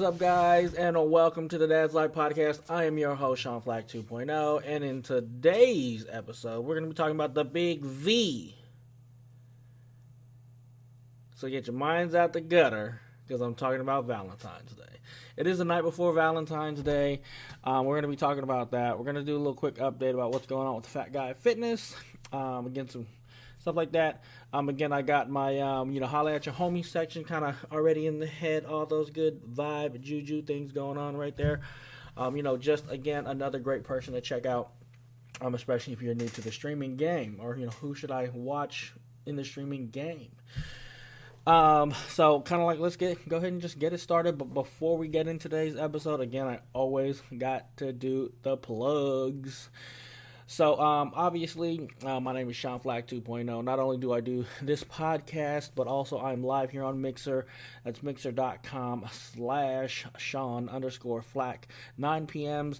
up, guys, and welcome to the Dad's Life Podcast. I am your host, Sean Flack 2.0, and in today's episode, we're going to be talking about the Big V. So get your minds out the gutter, because I'm talking about Valentine's Day. It is the night before Valentine's Day. We're going to be talking about that. We're going to do a little quick update about what's going on with Phat Guy Fitness. Again, some stuff like that. Again, I got my, Holla at your homie section kind of already in the head. All those good vibe, juju things going on right there. Just, again, another great person to check out, especially if you're new to the streaming game. Or, who should I watch in the streaming game? So kind of like, let's go ahead and just get it started. But before we get into today's episode, again, I always got to do the plugs. So, obviously, my name is Sean Flack 2.0. Not only do I do this podcast, but also I'm live here on Mixer. That's mixer.com/Sean_Flack, 9 p.m.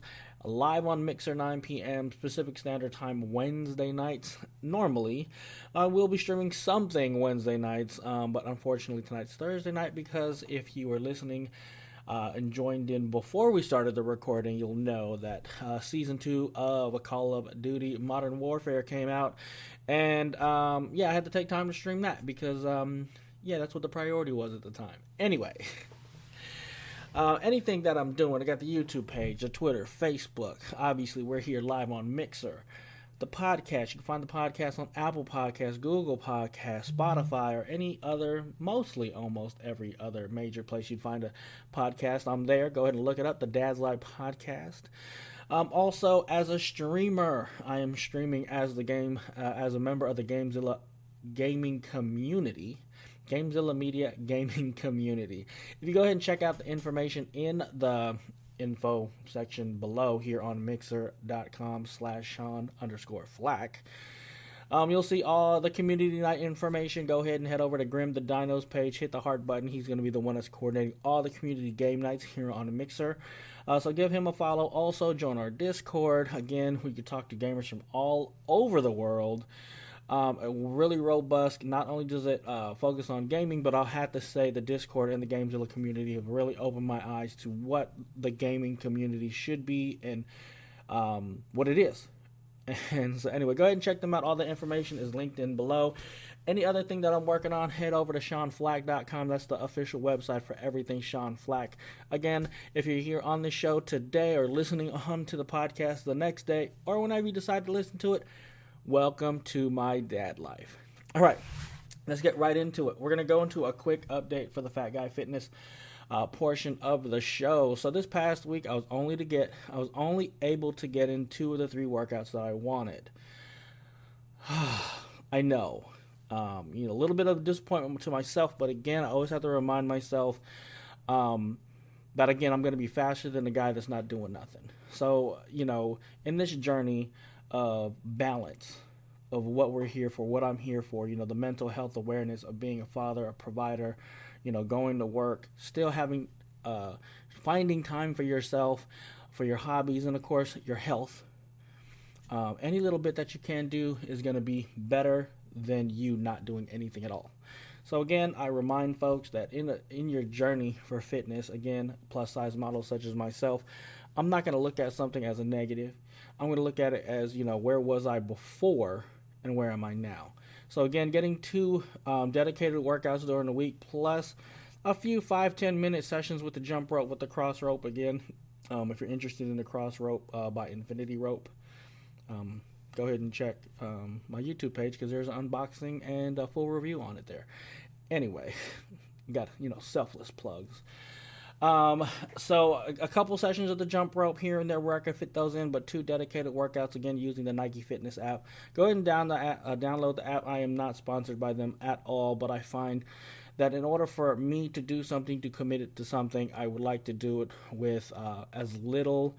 Live on Mixer, 9 p.m. Pacific Standard Time, Wednesday nights. Normally, I will be streaming something Wednesday nights, but unfortunately tonight's Thursday night, because if you were listening and joined in before we started the recording, you'll know that Season 2 of A Call of Duty Modern Warfare came out. And, I had to take time to stream that because, that's what the priority was at the time. Anyway, anything that I'm doing, I got the YouTube page, the Twitter, Facebook. Obviously, we're here live on Mixer. The podcast, you can find the podcast on Apple Podcasts, Google Podcasts, Spotify, or any other, mostly almost every other major place you'd find a podcast. I'm there. Go ahead and look it up, the Dad's Life Podcast. Also, as a streamer, I am streaming as as a member of the Gamezilla gaming community. Gamezilla Media gaming community. If you go ahead and check out the information in the info section below here on mixer.com/Sean_Flack. You'll see all the community night information. Go ahead and head over to Grim the Dino's page. Hit the heart button. He's going to be the one that's coordinating all the community game nights here on Mixer. So give him a follow. Also, join our Discord. Again, we could talk to gamers from all over the world. Really robust. Not only does it focus on gaming, but I'll have to say the Discord and the Gamezilla community have really opened my eyes to what the gaming community should be and what it is. And so anyway, go ahead and check them out. All the information is linked in below. Any other thing that I'm working on, head over to SeanFlack.com. That's the official website for everything Sean Flack. Again, if you're here on the show today or listening on to the podcast the next day or whenever you decide to listen to it, welcome to my dad life. All right, let's get right into it. We're going to go into a quick update for the Phat Guy Fitness portion of the show. So this past week, I was only able to get in 2 of the 3 workouts that I wanted. I know, a little bit of disappointment to myself, but again, I always have to remind myself that again, I'm going to be faster than the guy that's not doing nothing. So, in this journey of balance of what we're here for, what I'm here for, the mental health awareness of being a father, a provider, going to work, still having, finding time for yourself, for your hobbies, and of course, your health. Any little bit that you can do is going to be better than you not doing anything at all. So again, I remind folks that in your journey for fitness, again, plus size models such as myself, I'm not going to look at something as a negative. I'm going to look at it as, where was I before and where am I now? So again, getting 2 dedicated workouts during the week, plus a few 5-10 minute sessions with the jump rope, with the cross rope. Again, if you're interested in the cross rope by Infinity Rope, go ahead and check my YouTube page, because there's an unboxing and a full review on it there. Anyway, got, selfless plugs. So a couple sessions of the jump rope here and there where I can fit those in, but 2 dedicated workouts, again, using the Nike Fitness app. Go ahead and download the app. I am not sponsored by them at all, but I find that in order for me to do something, to commit it to something, I would like to do it with as little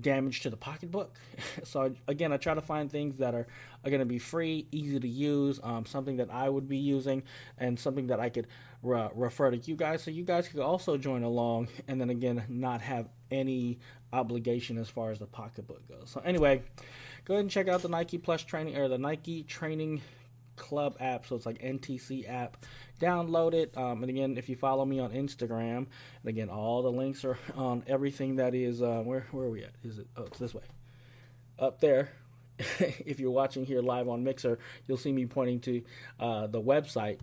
damage to the pocketbook. So again, I try to find things that are going to be free, easy to use, something that I would be using, and something that I could refer to you guys, so you guys could also join along, and then again, not have any obligation as far as the pocketbook goes. So anyway, go ahead and check out the Nike Plus training, or the Nike Training club app, so it's like NTC app. Download it. And again, if you follow me on Instagram, and again, all the links are on everything that is, where are we at? Is it, oh, it's this way. Up there. If you're watching here live on Mixer, you'll see me pointing to the website.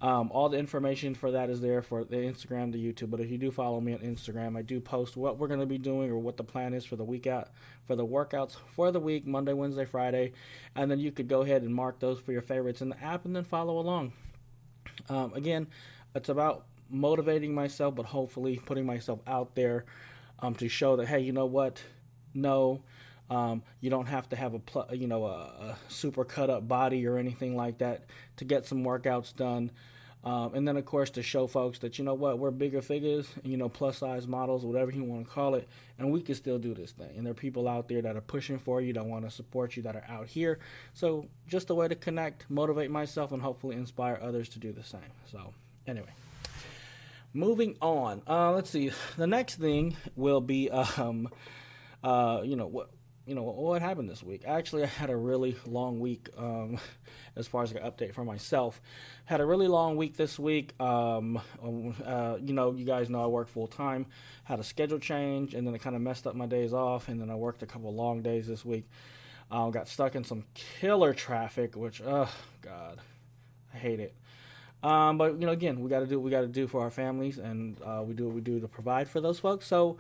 All the information for that is there for the Instagram, the YouTube. But if you do follow me on Instagram, I do post what we're going to be doing or what the plan is for the week out, for the workouts for the week, Monday, Wednesday, Friday. And then you could go ahead and mark those for your favorites in the app and then follow along. Again, it's about motivating myself, but hopefully putting myself out there to show that, hey, you know what? No. You don't have to have a super cut up body or anything like that to get some workouts done. And then, of course, to show folks that, you know what, we're bigger figures, plus size models, whatever you want to call it, and we can still do this thing. And there are people out there that are pushing for you, that want to support you, that are out here. So just a way to connect, motivate myself, and hopefully inspire others to do the same. So anyway, moving on. Let's see. The next thing will be, what happened this week. Actually, I had a really long week as far as an update for myself. Had a really long week this week. You guys know I work full time. Had a schedule change, and then it kind of messed up my days off, and then I worked a couple of long days this week. Got stuck in some killer traffic, which, oh, God, I hate it. But, again, we got to do what we got to do for our families, and we do what we do to provide for those folks. So,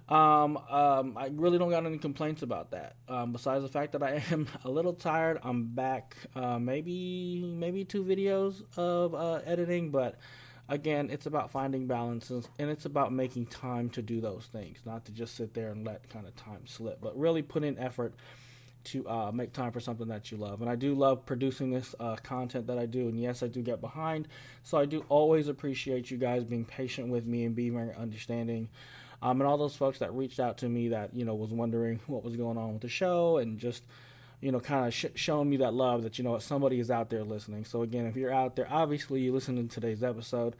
I really don't got any complaints about that. Besides the fact that I am a little tired, I'm back. Maybe 2 videos of editing, but again, it's about finding balances, and it's about making time to do those things, not to just sit there and let kind of time slip, but really put in effort to make time for something that you love. And I do love producing this content that I do, and yes, I do get behind, so I do always appreciate you guys being patient with me and being very understanding. And all those folks that reached out to me that, was wondering what was going on with the show, and just, kind of showing me that love that, somebody is out there listening. So again, if you're out there, obviously you listen to today's episode,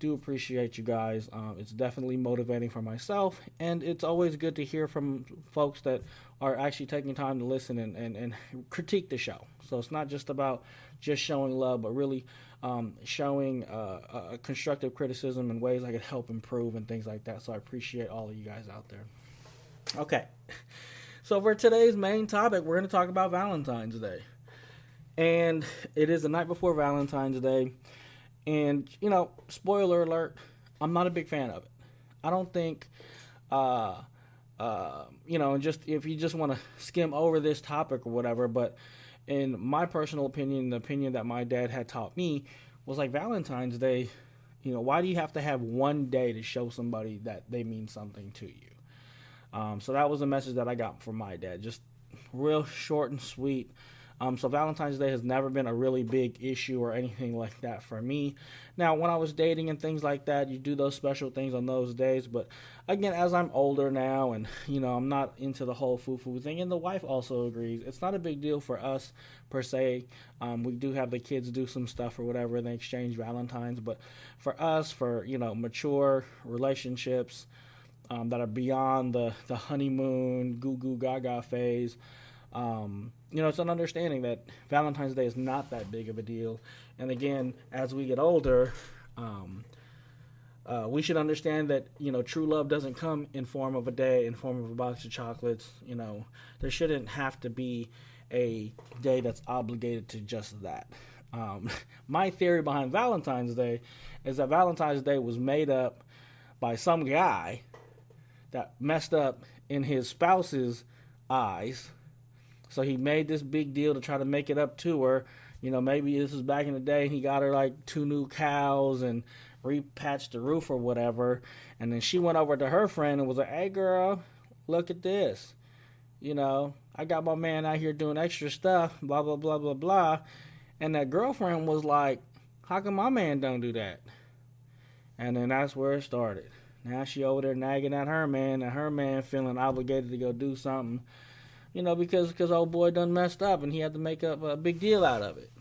do appreciate you guys. It's definitely motivating for myself, and it's always good to hear from folks that are actually taking time to listen and critique the show. So it's not just about just showing love, but really showing constructive criticism and ways I could help improve and things like that. So I appreciate all of you guys out there. Okay, so for today's main topic, we're going to talk about Valentine's Day. And it is the night before Valentine's Day. And, spoiler alert, I'm not a big fan of it. I don't think, just if you just want to skim over this topic or whatever, but in my personal opinion, the opinion that my dad had taught me was like, Valentine's Day, why do you have to have one day to show somebody that they mean something to you? So that was a message that I got from my dad, just real short and sweet. So Valentine's Day has never been a really big issue or anything like that for me. Now, when I was dating and things like that, you do those special things on those days. But again, as I'm older now and, I'm not into the whole foo-foo thing, and the wife also agrees, it's not a big deal for us per se. We do have the kids do some stuff or whatever, and they exchange Valentines. But for us, for, mature relationships that are beyond the honeymoon, goo-goo gaga phase, it's an understanding that Valentine's Day is not that big of a deal. And again, as we get older, we should understand that, true love doesn't come in form of a day, in form of a box of chocolates. There shouldn't have to be a day that's obligated to just that. My theory behind Valentine's Day is that Valentine's Day was made up by some guy that messed up in his spouse's eyes. So he made this big deal to try to make it up to her. Maybe this was back in the day, and he got her like 2 new cows and repatched the roof or whatever. And then she went over to her friend and was like, hey, girl, look at this. I got my man out here doing extra stuff, blah, blah, blah, blah, blah. And that girlfriend was like, how come my man don't do that? And then that's where it started. Now she over there nagging at her man, and her man feeling obligated to go do something. Because old boy done messed up and he had to make up a big deal out of it.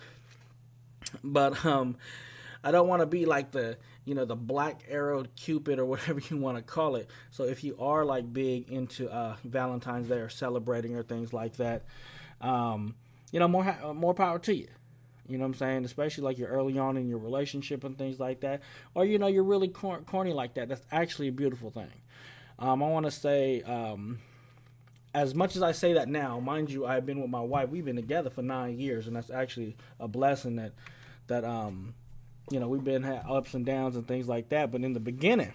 But I don't want to be like the black arrowed Cupid or whatever you want to call it. So if you are like big into Valentine's Day or celebrating or things like that, more power to you. You know what I'm saying? Especially like you're early on in your relationship and things like that. Or, you're really corny like that. That's actually a beautiful thing. I want to say, as much as I say that now, mind you, I've been with my wife. We've been together for 9 years, and that's actually a blessing that we've been had ups and downs and things like that. But in the beginning,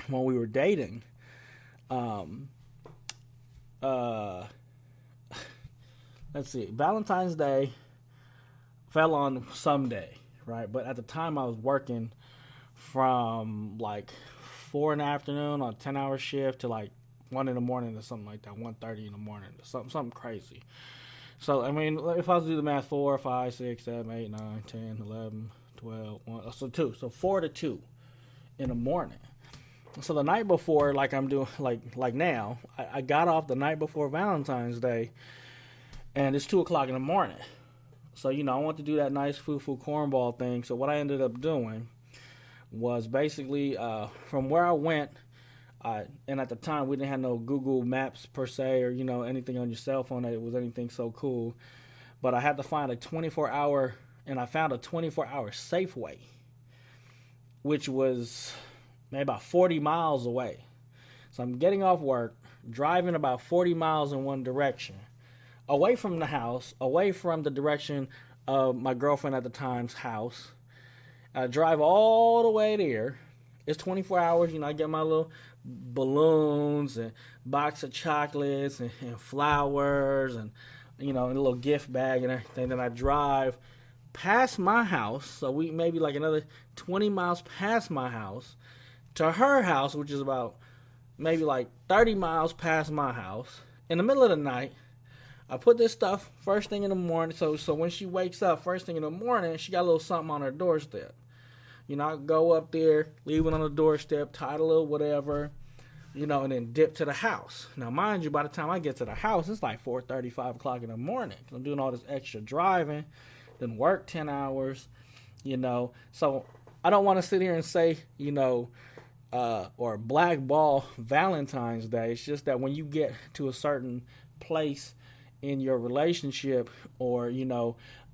when we were dating, um, uh, let's see, Valentine's Day fell on Sunday, right? But at the time, I was working from like 4 in the afternoon on a 10-hour shift to like 1 in the morning or something like that, 1:30 in the morning, or something crazy. So I mean, if I was to do the math, 4, 5, 6, 7, 8, 9, 10, 11, 12, 1, so 2, so 4 to 2 in the morning. So the night before, like I'm doing, like now, I got off the night before Valentine's Day, and it's 2 o'clock in the morning. So I want to do that nice foo-foo cornball thing. So what I ended up doing was basically from where I went. And at the time, we didn't have no Google Maps per se, or anything on your cell phone that it was anything so cool. But I had to find a 24-hour, and I found a 24-hour Safeway, which was maybe about 40 miles away. So I'm getting off work, driving about 40 miles in one direction, away from the house, away from the direction of my girlfriend at the time's house. I drive all the way there. It's 24 hours. I get my little balloons and box of chocolates and flowers and and a little gift bag and everything. Then I drive past my house, so we maybe like another 20 miles past my house to her house, which is about maybe like 30 miles past my house. In the middle of the night, I put this stuff first thing in the morning, so when she wakes up first thing in the morning, she got a little something on her doorstep. I go up there, leave it on the doorstep, tie it a little whatever, and then dip to the house. Now, mind you, by the time I get to the house, it's like 4:30, 5 o'clock in the morning. I'm doing all this extra driving, then work 10 hours, So I don't want to sit here and say, or blackball Valentine's Day. It's just that when you get to a certain place in your relationship, or,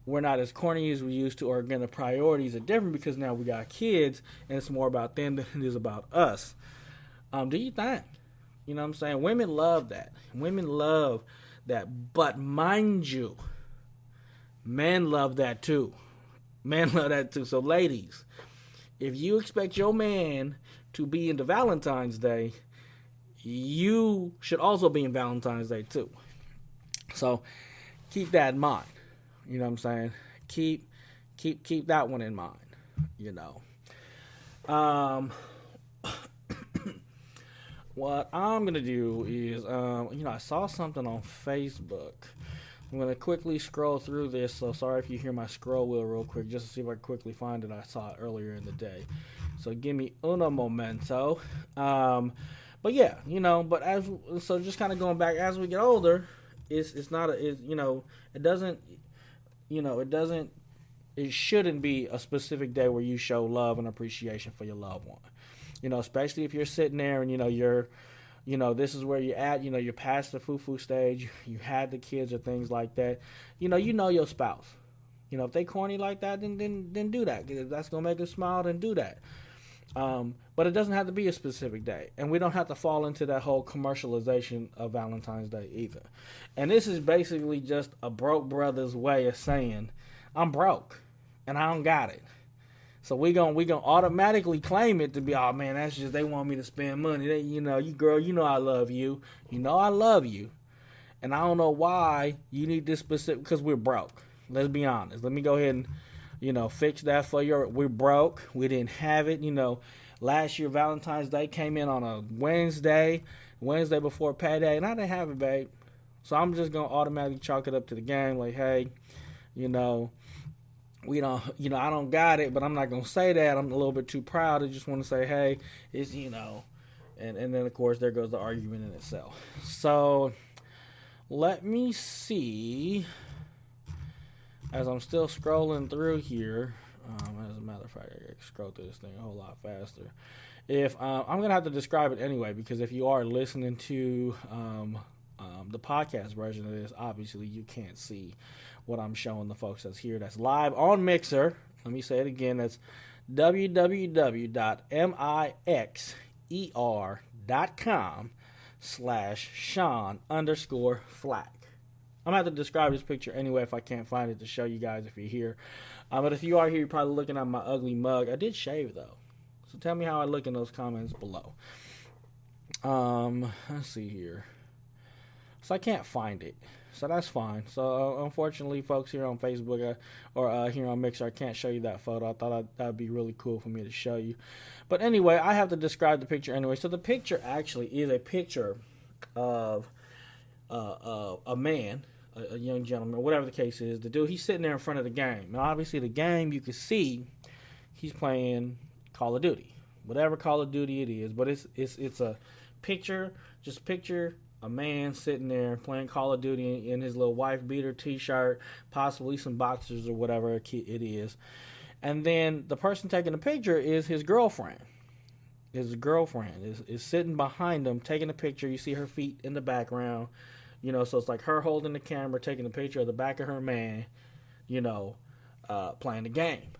we're not as corny as we used to, or again, the priorities are different because now we got kids and it's more about them than it is about us. Do you think? You know what I'm saying? Women love that. Women love that. But mind you, men love that too. Men love that too. So ladies, if you expect your man to be into Valentine's Day, you should also be in Valentine's Day too. So keep that in mind. You know what I'm saying? Keep that one in mind. What I'm gonna do is, I saw something on Facebook. I'm gonna quickly scroll through this. So sorry if you hear my scroll wheel real quick, just to see if I can quickly find it. I saw it earlier in the day. So give me uno momento. But yeah, but just kind of going back as we get older, it's not it doesn't. It shouldn't be a specific day where you show love and appreciation for your loved one. Especially if you're sitting there and, you're, this is where you're at, you're past the foo-foo stage, you had the kids or things like that. You know your spouse. If they corny like that, then do that. If that's going to make them smile, then do that. But it doesn't have to be a specific day. And we don't have to fall into that whole commercialization of Valentine's Day either. And this is basically just a broke brother's way of saying, I'm broke and I don't got it. So we gonna automatically claim it to be, oh man, that's just, they want me to spend money. They, you girl, I love you. I love you. And I don't know why you need this specific, because we're broke. Let's be honest. Let me go ahead and, fix that for you. We're broke. We didn't have it. Last year, Valentine's Day came in on a Wednesday before payday, and I didn't have it, babe. So I'm just going to automatically chalk it up to the game. Like, hey, we don't, I don't got it, but I'm not going to say that. I'm a little bit too proud. I just want to say, hey, it's, and then, of course, there goes the argument in itself. So let me see, as I'm still scrolling through here. As a matter of fact, I can scroll through this thing a whole lot faster. If I'm going to have to describe it anyway, because if you are listening to The podcast version of this, obviously, you can't see what I'm showing the folks that's here. That's live on Mixer. Let me say it again. That's www.mixer.com/Sean_Flack. I'm going to have to describe this picture anyway if I can't find it to show you guys if you're here. But if you are here, you're probably looking at my ugly mug. I did shave, though. So tell me how I look in those comments below. Let's see here. So I can't find it. So that's fine. So unfortunately, folks here on Facebook or here on Mixer, I can't show you that photo. I thought that'd be really cool for me to show you. But anyway, I have to describe the picture anyway. So the picture actually is a picture of a man, a young gentleman, whatever the case is. The dude, he's sitting there in front of the game. And obviously the game, you can see he's playing Call of Duty. Whatever Call of Duty it is. But it's a picture, just picture a man sitting there playing Call of Duty in his little wife beater t-shirt, possibly some boxers or whatever it is. And then the person taking the picture is his girlfriend. His girlfriend is sitting behind him taking the picture. You see her feet in the background. You know, so it's like her holding the camera, taking a picture of the back of her man, you know, playing the game.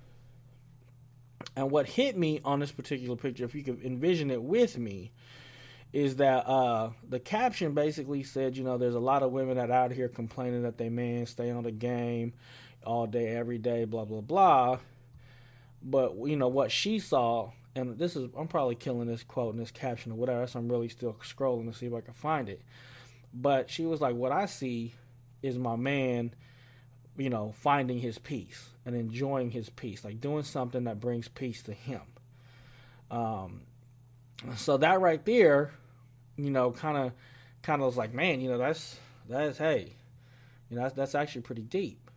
And what hit me on this particular picture, if you could envision it with me, is that the caption basically said, you know, there's a lot of women that are out here complaining that they men stay on the game all day, every day, blah, blah, blah. But, you know, what she saw, and this is, I'm probably killing this quote and this caption or whatever, so I'm really still scrolling to see if I can find it. But she was like, what I see is my man, you know, finding his peace and enjoying his peace, like doing something that brings peace to him. So that right there, you know, kind of was like, man, you know, that's hey, you know, that's actually pretty deep,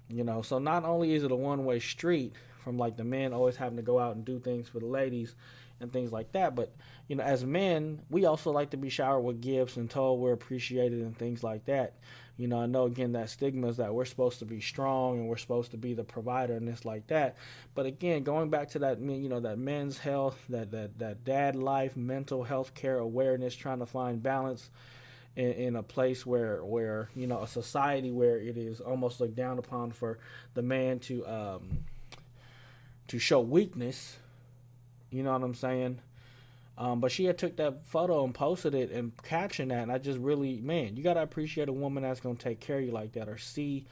you know. So not only is it a one-way street from like the men always having to go out and do things for the ladies and things like that, but you know, as men, we also like to be showered with gifts and told we're appreciated and things like that. You know, I know, again, that stigma is that we're supposed to be strong and we're supposed to be the provider and this like that. But again, going back to that, you know, that men's health, that dad life, mental health care awareness, trying to find balance in a place where, you know, a society where it is almost looked down upon for the man to show weakness. You know what I'm saying? But she had took that photo and posted it and captioned that, and I just really, man, you got to appreciate a woman that's going to take care of you like that, or see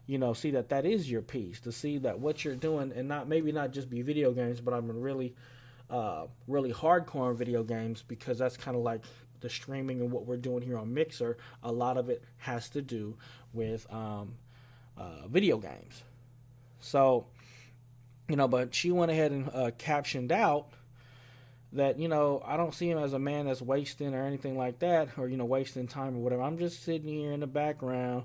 that is your piece, to see that what you're doing, and maybe not just be video games, but I'm really hardcore video games, because that's kind of like the streaming and what we're doing here on Mixer. A lot of it has to do with video games. So, you know, but she went ahead and captioned out that, you know, I don't see him as a man that's wasting or anything like that, or, you know, wasting time or whatever. I'm just sitting here in the background,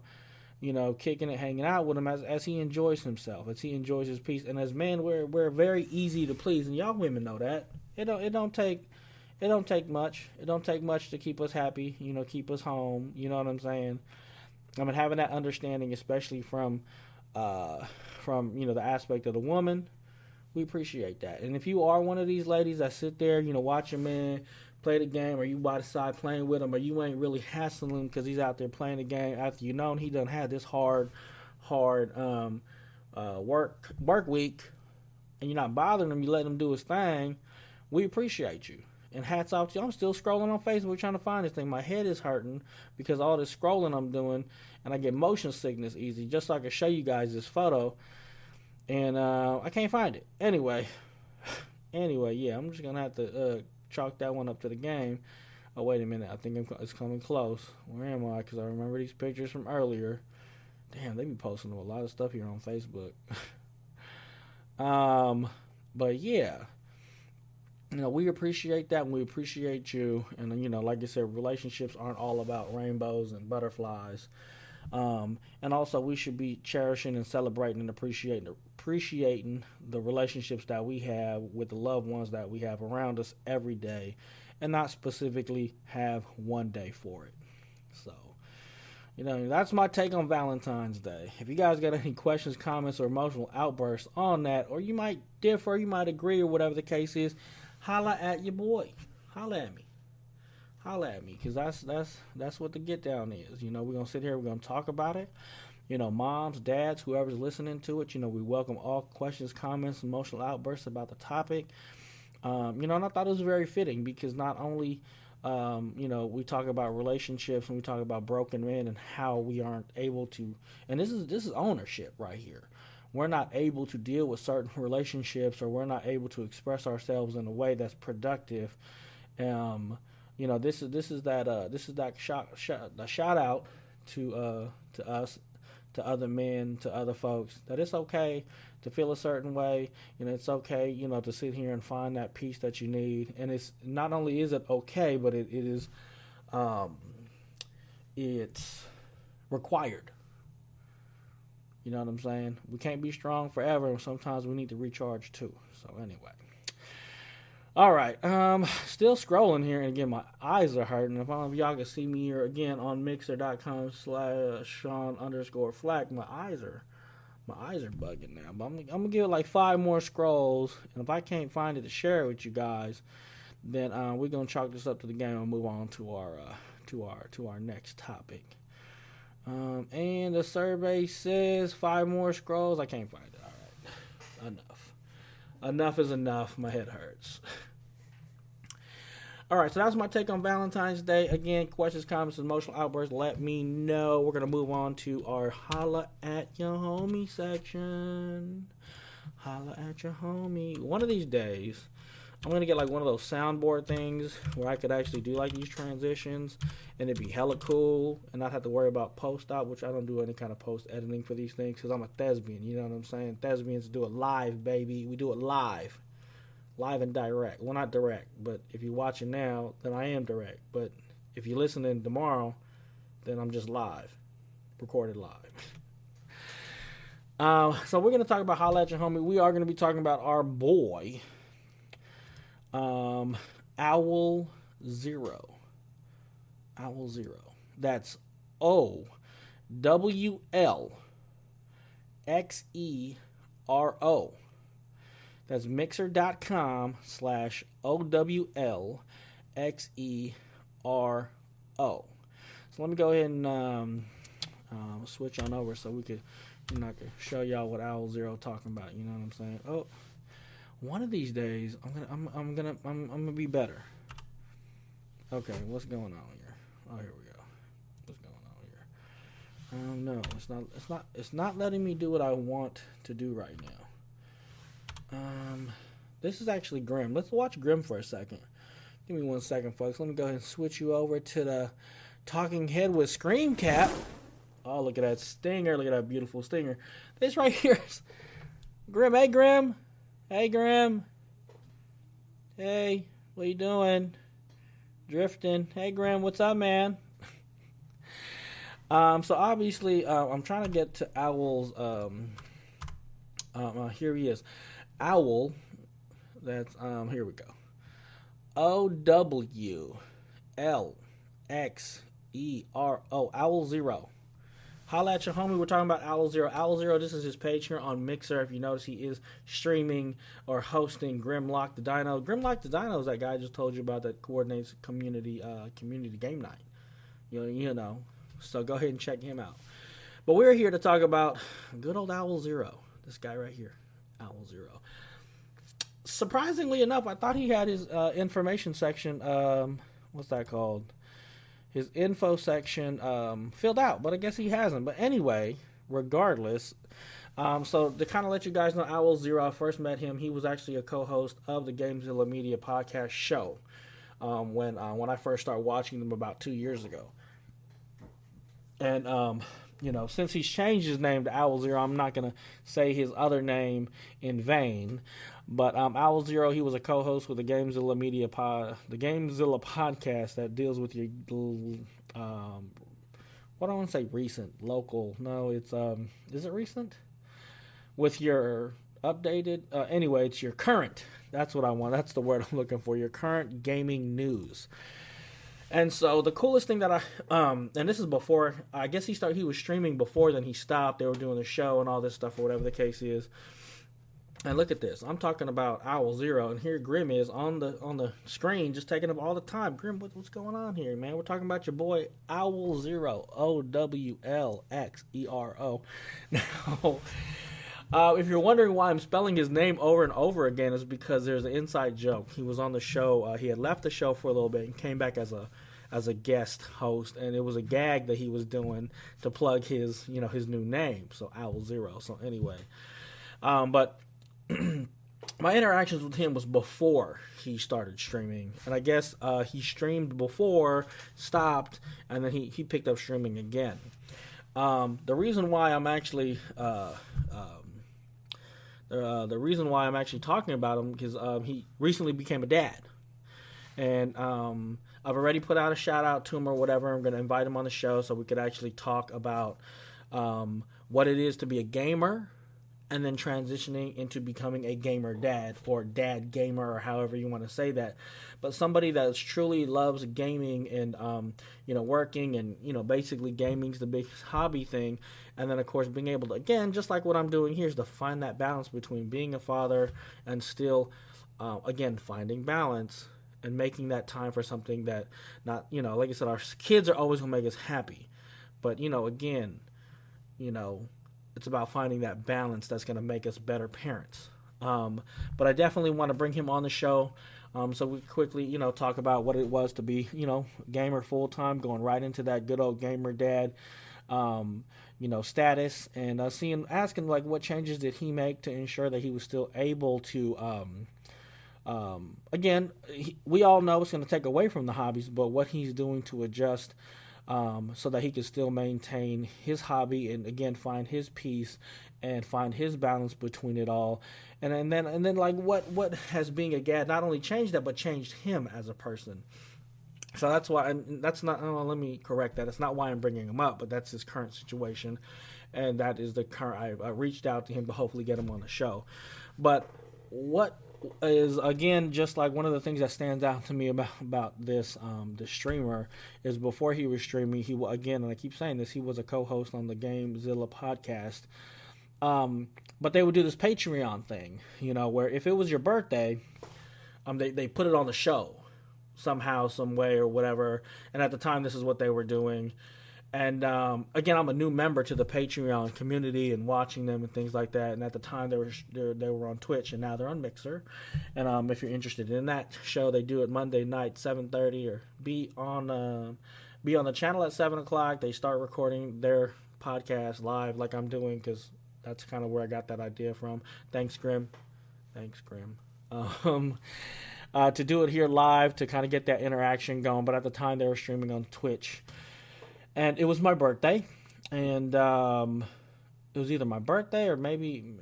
you know, kicking it, hanging out with him as he enjoys himself, as he enjoys his peace. And as men, we're very easy to please, and y'all women know that. It don't take much. It don't take much to keep us happy, you know, keep us home. You know what I'm saying? I mean, having that understanding, especially from you know, the aspect of the woman. We appreciate that. And if you are one of these ladies that sit there, you know, watch your man play the game, or you by the side playing with him, or you ain't really hassling him because he's out there playing the game after you know he done had this hard work week, and you're not bothering him, you let him do his thing, we appreciate you. And hats off to you. I'm still scrolling on Facebook trying to find this thing. My head is hurting because all this scrolling I'm doing, and I get motion sickness easy, just so I can show you guys this photo. And I can't find it. Anyway, yeah, I'm just going to have to chalk that one up to the game. Oh, wait a minute. I think it's coming close. Where am I? Because I remember these pictures from earlier. Damn, they be posting a lot of stuff here on Facebook. But, yeah. You know, we appreciate that, and we appreciate you. And, you know, like I said, relationships aren't all about rainbows and butterflies. And also, we should be cherishing and celebrating and appreciating the relationships that we have with the loved ones that we have around us every day, and not specifically have one day for it. So, you know, that's my take on Valentine's Day. If you guys got any questions, comments, or emotional outbursts on that, or you might differ, you might agree, or whatever the case is, holla at your boy. Holla at me. holla at me, because that's what the get down is. You know, we're gonna sit here, we're gonna talk about it. You know, moms, dads, whoever's listening to it. You know, we welcome all questions, comments, emotional outbursts about the topic. You know, and I thought it was very fitting because not only, you know, we talk about relationships and we talk about broken men and how we aren't able to, and this is ownership right here. We're not able to deal with certain relationships, or we're not able to express ourselves in a way that's productive. You know, this is that shout out to us, to other men, to other folks, that it's okay to feel a certain way. You know, it's okay, you know, to sit here and find that peace that you need. And it's not only is it okay, but it is, it's required. You know what I'm saying? We can't be strong forever, and sometimes we need to recharge too. So anyway. All right, still scrolling here, and again, my eyes are hurting. If I don't know if y'all can see me here again on mixer.com/Sean_Flack, my eyes are bugging now. But I'm gonna give it like 5 more scrolls, and if I can't find it to share it with you guys, then we're gonna chalk this up to the game and move on to our next topic. And the survey says 5 more scrolls. I can't find it. All right, enough is enough. My head hurts. All right, so that's my take on Valentine's Day. Again, questions, comments, emotional outbursts, let me know. We're going to move on to our Holla at Your Homie section. Holla at your homie. One of these days, I'm going to get like one of those soundboard things where I could actually do like these transitions, and it'd be hella cool and not have to worry about post-op, which I don't do any kind of post-editing for these things because I'm a thespian, you know what I'm saying? Thespians do it live, baby. We do it live. Live and direct. Well, not direct, but if you're watching now, then I am direct. But if you're listening tomorrow, then I'm just live. Recorded live. So we're going to talk about Holla at Your Homie. We are going to be talking about our boy, OwlXero. OwlXero. That's OwlXero. That's mixer.com/OwlXero. So let me go ahead and switch on over so we could, you know, I can show y'all what OwlXero talking about. You know what I'm saying? Oh, one of these days I'm gonna be better. Okay, what's going on here? Oh, here we go. What's going on here? No, it's not letting me do what I want to do right now. This is actually Grim. Let's watch Grim for a second. Give me 1 second, folks. Let me go ahead and switch you over to the talking head with Scream Cap. Oh, look at that stinger. Look at that beautiful stinger. This right here is Grim. Hey, Grim. Hey, Grim. Hey, what you doing? Drifting. Hey, Grim. What's up, man? So obviously, I'm trying to get to Owl's. Here he is. Owl. That's here we go. OwlXero. OwlXero. Holla at your homie. We're talking about OwlXero. OwlXero, this is his page here on Mixer. If you notice, he is streaming or hosting Grimlock the Dino. Grimlock the Dino is that guy I just told you about that coordinates community game night. You know. So go ahead and check him out. But we're here to talk about good old OwlXero. This guy right here. OwlXero. Surprisingly enough, I thought he had his information section, what's that called? His info section filled out, but I guess he hasn't. But anyway, regardless, so to kind of let you guys know, OwlXero, I first met him. He was actually a co-host of the Gamezilla Media podcast show when I first started watching them about 2 years ago. And you know, since he's changed his name to OwlXero, I'm not going to say his other name in vain. But OwlXero, he was a co-host with the Gamezilla the Gamezilla podcast that deals with your, what do I want to say, recent, local. No, it's, is it recent? With your updated, anyway, it's your current. That's what I want. That's the word I'm looking for. Your current gaming news. And so the coolest thing that and this is before, I guess he was streaming before then he stopped. They were doing the show and all this stuff or whatever the case is. And look at this. I'm talking about OwlXero, and here Grim is on the screen, just taking up all the time. Grim, what's going on here, man? We're talking about your boy OwlXero, OwlXero. Now, if you're wondering why I'm spelling his name over and over again, is because there's an inside joke. He was on the show. He had left the show for a little bit and came back as a guest host, and it was a gag that he was doing to plug his his new name, so OwlXero. So anyway, but my interactions with him was before he started streaming, and I guess he streamed before, stopped, and then he picked up streaming again. The reason why I'm actually talking about him because he recently became a dad, and I've already put out a shout out to him or whatever. I'm going to invite him on the show so we could actually talk about what it is to be a gamer, and then transitioning into becoming a gamer dad, or dad gamer, or however you want to say that. But somebody that truly loves gaming and working, and basically gaming's the big hobby thing. And then of course being able to, again, just like what I'm doing here, is to find that balance between being a father and still again finding balance and making that time for something that, not, like I said, our kids are always going to make us happy, but again, it's about finding that balance that's going to make us better parents. But I definitely want to bring him on the show, so we quickly, talk about what it was to be, gamer full time, going right into that good old gamer dad, status, and asking like what changes did he make to ensure that he was still able to. Again, we all know it's going to take away from the hobbies, but what he's doing to adjust. So that he can still maintain his hobby and again find his peace and find his balance between it all, and then like what has being a dad not only changed that but changed him as a person. So that's why, and that's not. Oh, let me correct that. It's not why I'm bringing him up, but that's his current situation, and that is the current. I reached out to him to hopefully get him on the show, but what is again just like one of the things that stands out to me about this the streamer is before he was streaming, he again, and I keep saying this, he was a co-host on the Gamezilla podcast, but they would do this Patreon thing, where if it was your birthday, they put it on the show somehow, some way, or whatever. And at the time, this is what they were doing. And again, I'm a new member to the Patreon community and watching them and things like that. And at the time, they were on Twitch, and now they're on Mixer. And if you're interested in that show, they do it Monday night, 7:30, or be on the channel at 7:00. They start recording their podcast live, like I'm doing, because that's kind of where I got that idea from. Thanks, Grim. To do it here live to kind of get that interaction going. But at the time, they were streaming on Twitch. And it was my birthday, and it was either my birthday or maybe,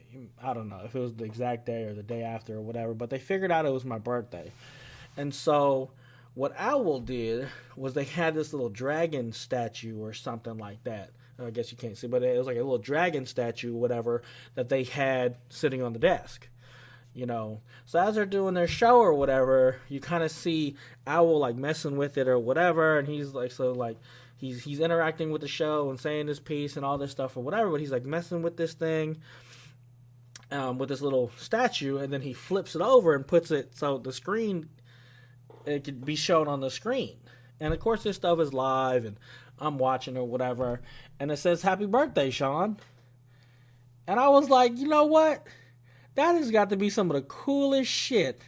I don't know if it was the exact day or the day after or whatever, but they figured out it was my birthday. And so what Owl did was they had this little dragon statue or something like that. I guess you can't see, but it was like a little dragon statue, whatever, that they had sitting on the desk. So as they're doing their show or whatever, you kind of see Owl like messing with it or whatever, and he's like, he's interacting with the show and saying his piece and all this stuff or whatever, but he's like messing with this thing, with this little statue, and then he flips it over and puts it so the screen, it could be shown on the screen. And of course this stuff is live and I'm watching or whatever, and it says "Happy Birthday, Sean." And I was like, you know what? That has got to be some of the coolest shit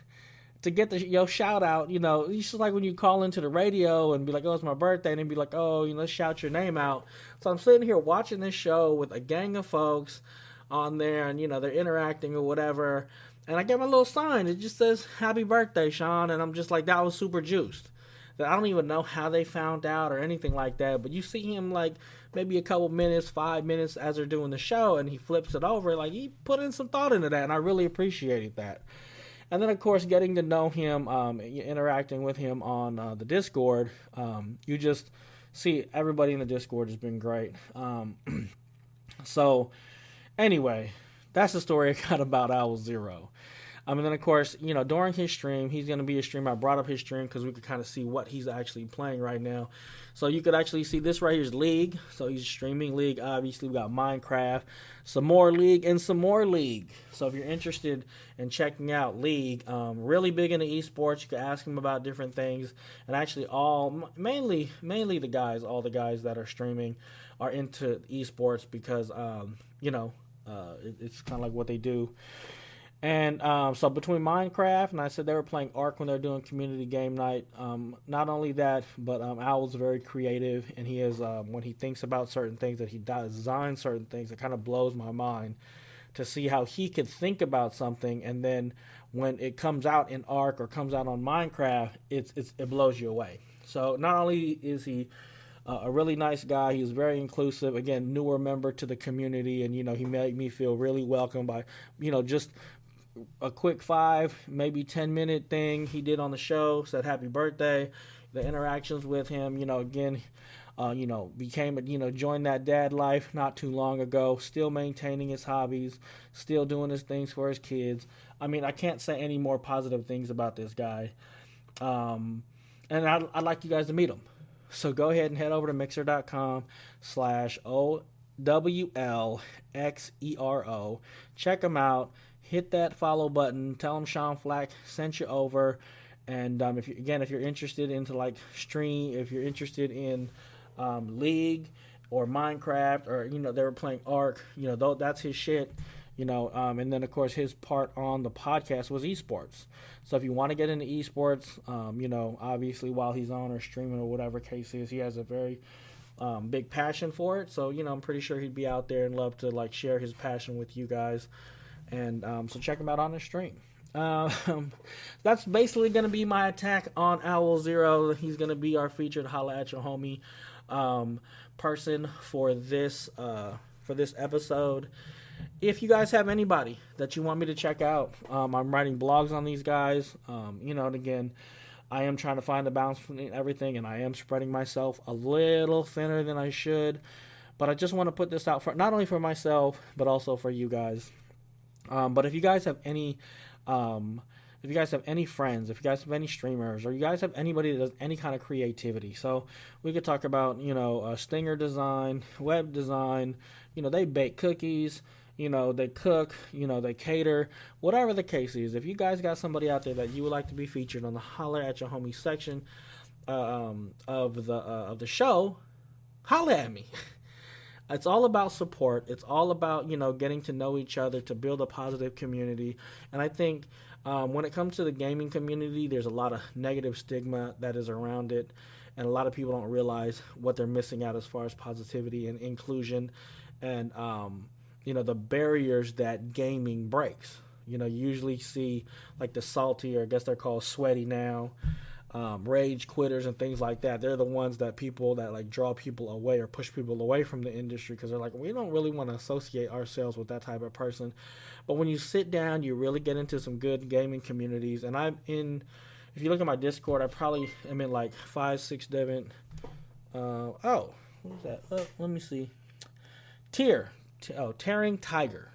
to get your shout out. It's just like when you call into the radio and be like, oh, it's my birthday, and then be like, oh, let's shout your name out. So I'm sitting here watching this show with a gang of folks on there, and they're interacting or whatever, and I get my little sign. It just says "Happy Birthday, Sean," and I'm just like, that was super juiced. That I don't even know how they found out or anything like that, but you see him like maybe a couple minutes, 5 minutes as they're doing the show, and he flips it over. Like, he put in some thought into that, and I really appreciated that. And then, of course, getting to know him, interacting with him on the Discord, you just see everybody in the Discord has been great. So, anyway, that's the story I got about OwlXero. And then of course, during his stream, he's going to be a stream. I brought up his stream because we could kind of see what he's actually playing right now. So you could actually see this right here is League. So he's streaming League. Obviously, we got Minecraft, some more League, and some more League. So if you're interested in checking out League, really big into esports, you can ask him about different things. And actually, mainly the guys, all the guys that are streaming are into esports because it's kind of like what they do. And so between Minecraft, and I said they were playing Ark when they're doing community game night. Not only that, but Owl's very creative, and he is when he thinks about certain things, that he designs certain things, it kind of blows my mind to see how he could think about something, and then when it comes out in Ark or comes out on Minecraft, it blows you away. So not only is he a really nice guy, he's very inclusive. Again, newer member to the community, and he made me feel really welcome by just a quick 5, maybe 10-minute thing he did on the show, said happy birthday. The interactions with him, again, became joined that dad life not too long ago, still maintaining his hobbies, still doing his things for his kids. I mean, I can't say any more positive things about this guy. And I'd like you guys to meet him. So go ahead and head over to mixer.com/OwlXero. Check him out. Hit that follow button. Tell him Sean Flack sent you over. And if you're interested into like stream, if you're interested in League or Minecraft, or they were playing Ark, that's his shit. And then of course his part on the podcast was esports. So if you want to get into esports, obviously while he's on or streaming or whatever case is, he has a very big passion for it. So I'm pretty sure he'd be out there and love to like share his passion with you guys. And so check him out on his stream. That's basically going to be my attack on OwlXero. He's going to be our featured Holla at Your Homie person for this episode. If you guys have anybody that you want me to check out, I'm writing blogs on these guys. And again, I am trying to find the balance between everything, and I am spreading myself a little thinner than I should. But I just want to put this out for not only for myself, but also for you guys. But if you guys have any friends, if you guys have any streamers, or you guys have anybody that does any kind of creativity, so we could talk about, stinger design, web design, they bake cookies, they cook, they cater, whatever the case is. If you guys got somebody out there that you would like to be featured on the Holler at Your Homie section of the show, holla at me. It's all about support. It's all about, getting to know each other to build a positive community. And I think when it comes to the gaming community, there's a lot of negative stigma that is around it. And a lot of people don't realize what they're missing out as far as positivity and inclusion and, the barriers that gaming breaks. You usually see like the salty, or I guess they're called sweaty now, rage quitters and things like that. They're the ones that like draw people away or push people away from the industry, because they're like, we don't really want to associate ourselves with that type of person. But when you sit down, you really get into some good gaming communities. And if you look at my Discord, I probably am in like 5, 6 different, what was that? Let me see. Tearing Tiger.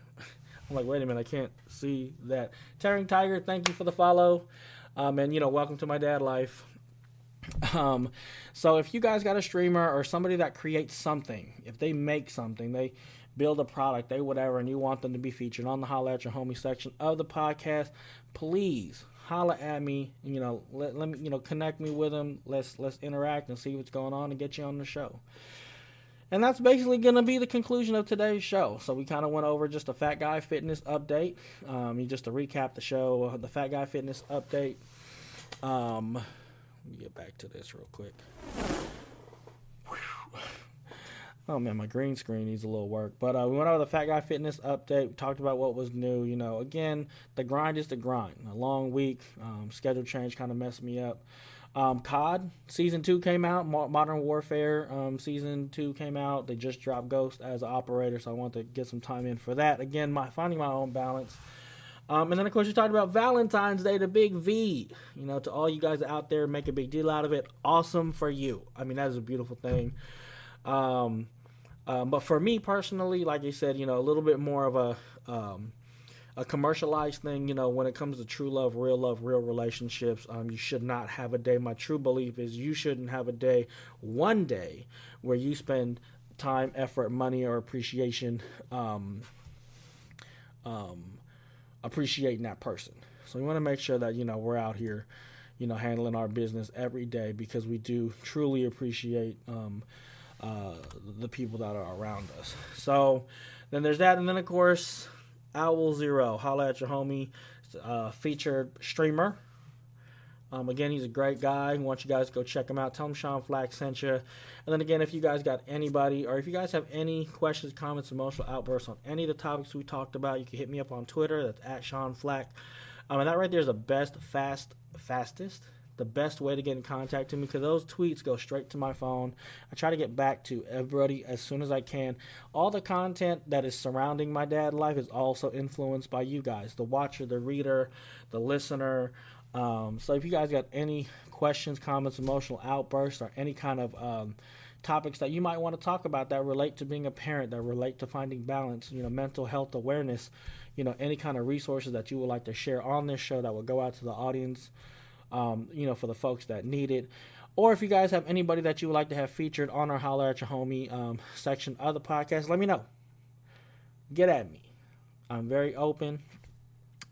I'm like, wait a minute, I can't see that. Tearing Tiger, thank you for the follow. And welcome to my dad life. So if you guys got a streamer or somebody that creates something, if they make something, they build a product, they whatever, and you want them to be featured on the Holla at Your Homie section of the podcast, please holla at me. Let me connect me with them. Let's interact and see what's going on and get you on the show. And that's basically going to be the conclusion of today's show. So we kind of went over just a Phat Guy Fitness update. Just to recap the show, the Phat Guy Fitness update. Let me get back to this real quick. Oh, man, my green screen needs a little work. But we went over the Phat Guy Fitness update. We talked about what was new. Again, the grind is the grind. A long week. Schedule change kind of messed me up. COD Season 2 came out. Modern Warfare Season 2 came out. They just dropped Ghost as an operator, so I want to get some time in for that. Again, finding my own balance. And then, of course, we talked about Valentine's Day, the big V. To all you guys out there, make a big deal out of it. Awesome for you. I mean, that is a beautiful thing. But for me personally, like you said, a little bit more of a a commercialized thing. When it comes to true love, real relationships, you should not have a day. My true belief is you shouldn't have a day, one day, where you spend time, effort, money, or appreciation appreciating that person. So we want to make sure that we're out here, handling our business every day, because we do truly appreciate the people that are around us. So then there's that, and then of course OwlXero, holla at your homie, featured streamer. Again, he's a great guy. I want you guys to go check him out. Tell him Sean Flack sent you. And then again, if you guys got anybody, or if you guys have any questions, comments, emotional outbursts on any of the topics we talked about, you can hit me up on Twitter. That's at Sean Flack. And that right there is the best way to get in contact with me, because those tweets go straight to my phone. I try to get back to everybody as soon as I can. All the content that is surrounding my dad life is also influenced by you guys, the watcher, the reader, the listener. So if you guys got any questions, comments, emotional outbursts, or any kind of topics that you might want to talk about that relate to being a parent, that relate to finding balance, mental health awareness, any kind of resources that you would like to share on this show that will go out to the audience, for the folks that need it. Or if you guys have anybody that you would like to have featured on our Holler at Your Homie section of the podcast, let me know. Get at me. I'm very open.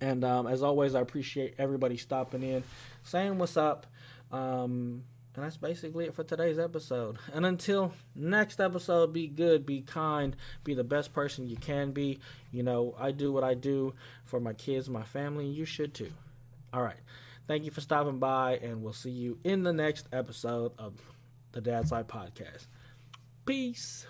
And as always, I appreciate everybody stopping in, saying what's up. And that's basically it for today's episode. And until next episode, be good, be kind, be the best person you can be. I do what I do for my kids, my family, and you should too. All right. Thank you for stopping by, and we'll see you in the next episode of the Dad Side Podcast. Peace.